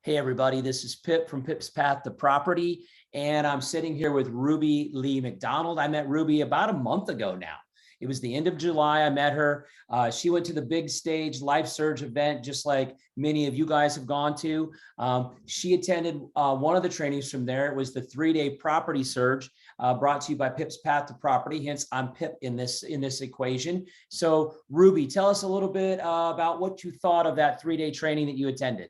Hey everybody, this is Pip from Pip's Path to Property, and I'm sitting here with Ruby Lee McDonald. I met Ruby about a month ago now. It was the end of July. I met her. She went to the big stage Life Surge event, just like many of you guys have gone to. She attended one of the trainings from there. It was the 3-day property surge brought to you by Pip's Path to Property. Hence, I'm Pip in this equation. So, Ruby, tell us a little bit about what you thought of that 3-day training that you attended.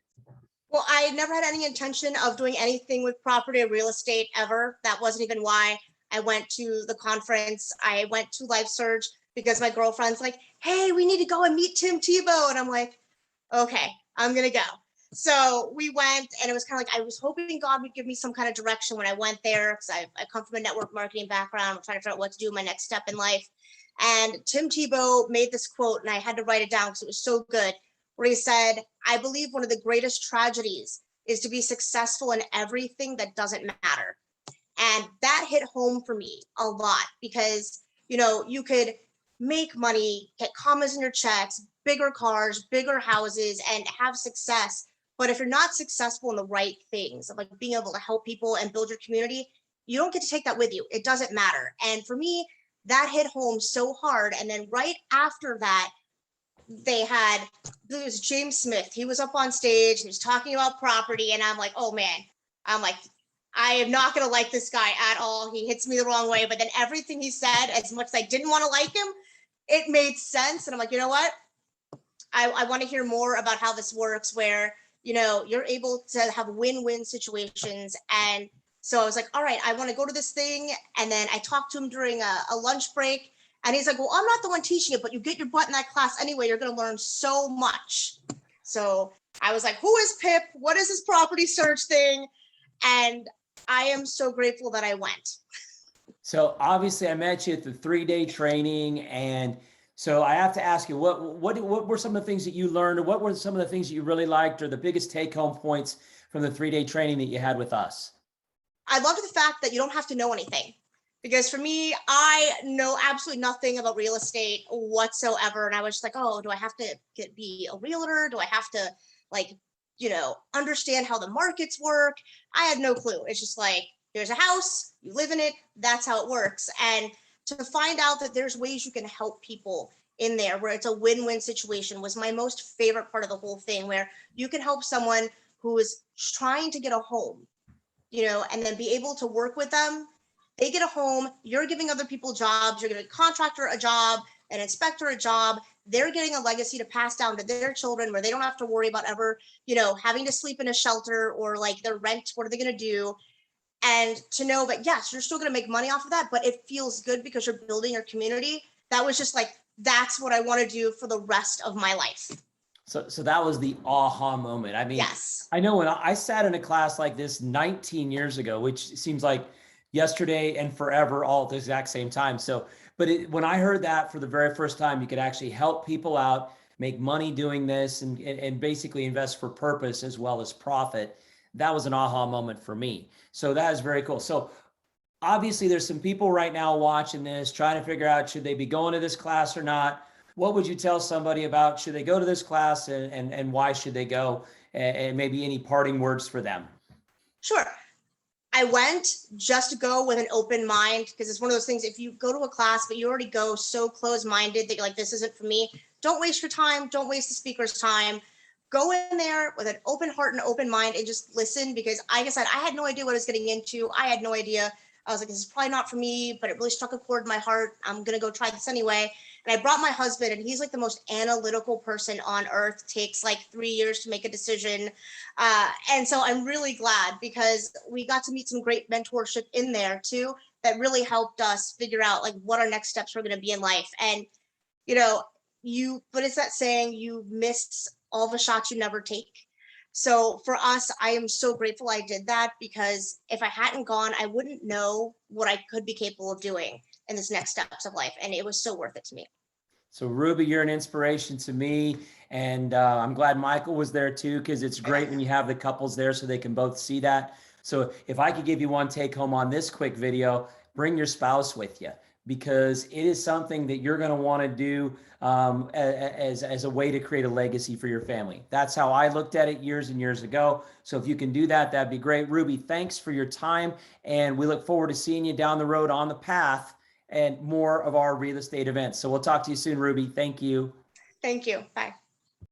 Well, I never had any intention of doing anything with property or real estate ever. That wasn't even why I went to the conference. I went to Life Surge because my girlfriend's like, hey, we need to go and meet Tim Tebow. And I'm like, okay, I'm going to go. So we went, and it was kind of like, I was hoping God would give me some kind of direction when I went there, because I come from a network marketing background. I'm trying to figure out what to do in my next step in life. And Tim Tebow made this quote, and I had to write it down because it was so good, where he said, I believe one of the greatest tragedies is to be successful in everything that doesn't matter. And that hit home for me a lot because, you could make money, get commas in your checks, bigger cars, bigger houses, and have success. But if you're not successful in the right things, like being able to help people and build your community, you don't get to take that with you. It doesn't matter. And for me, that hit home so hard. And then right after that, it was James Smith. He was up on stage, he was talking about property, and I'm like, oh man, I am not going to like this guy at all. He hits me the wrong way. But then everything he said, as much as I didn't want to like him, it made sense. And I'm like, you know what? I want to hear more about how this works, where, you're able to have win-win situations. And so I was like, all right, I want to go to this thing. And then I talked to him during a lunch break. And he's like, well, I'm not the one teaching it, but you get your butt in that class anyway. You're going to learn so much. So I was like, who is Pip? What is this property search thing? And I am so grateful that I went. So obviously I met you at the 3-day training. And so I have to ask you, what were some of the things that you learned, or what were some of the things that you really liked, or the biggest take home points from the 3-day training that you had with us? I loved the fact that you don't have to know anything. Because for me, I know absolutely nothing about real estate whatsoever. And I was just like, oh, do I have to be a realtor? Do I have to understand how the markets work? I had no clue. It's just like, there's a house, you live in it, that's how it works. And to find out that there's ways you can help people in there where it's a win-win situation was my most favorite part of the whole thing, where you can help someone who is trying to get a home, and then be able to work with them. They get a home, you're giving other people jobs, you're giving a contractor a job, an inspector a job, they're getting a legacy to pass down to their children where they don't have to worry about ever, having to sleep in a shelter or like their rent, what are they going to do? And to know that, yes, you're still going to make money off of that, but it feels good because you're building your community. That was just like, that's what I want to do for the rest of my life. So that was the aha moment. I mean, yes. I know when I sat in a class like this 19 years ago, which seems like yesterday and forever, all at the exact same time. So, but when I heard that for the very first time, you could actually help people out, make money doing this, and basically invest for purpose as well as profit. That was an aha moment for me. So that is very cool. So obviously there's some people right now watching this, trying to figure out, should they be going to this class or not? What would you tell somebody about, should they go to this class, and why should they go, and maybe any parting words for them? Sure. I went just to go with an open mind, because it's one of those things, if you go to a class, but you already go so closed-minded that you're like, this isn't for me, don't waste your time. Don't waste the speaker's time. Go in there with an open heart and open mind and just listen, because like I said, I had no idea what I was getting into. I had no idea. I was like, this is probably not for me, but it really struck a chord in my heart. I'm going to go try this anyway. And I brought my husband, and he's like the most analytical person on earth. Takes like 3 years to make a decision. And so I'm really glad, because we got to meet some great mentorship in there too, that really helped us figure out like what our next steps were going to be in life. And, but it's that saying, you miss all the shots you never take. So for us, I am so grateful I did that, because if I hadn't gone, I wouldn't know what I could be capable of doing in this next steps of life. And it was so worth it to me. So Ruby, you're an inspiration to me. And I'm glad Michael was there too, because it's great when you have the couples there so they can both see that. So if I could give you one take home on this quick video, bring your spouse with you. because it is something that you're going to want to do as a way to create a legacy for your family. That's how I looked at it years and years ago. So if you can do that, that'd be great. Ruby, thanks for your time. And we look forward to seeing you down the road on the path and more of our real estate events. So we'll talk to you soon, Ruby. Thank you. Thank you. Bye.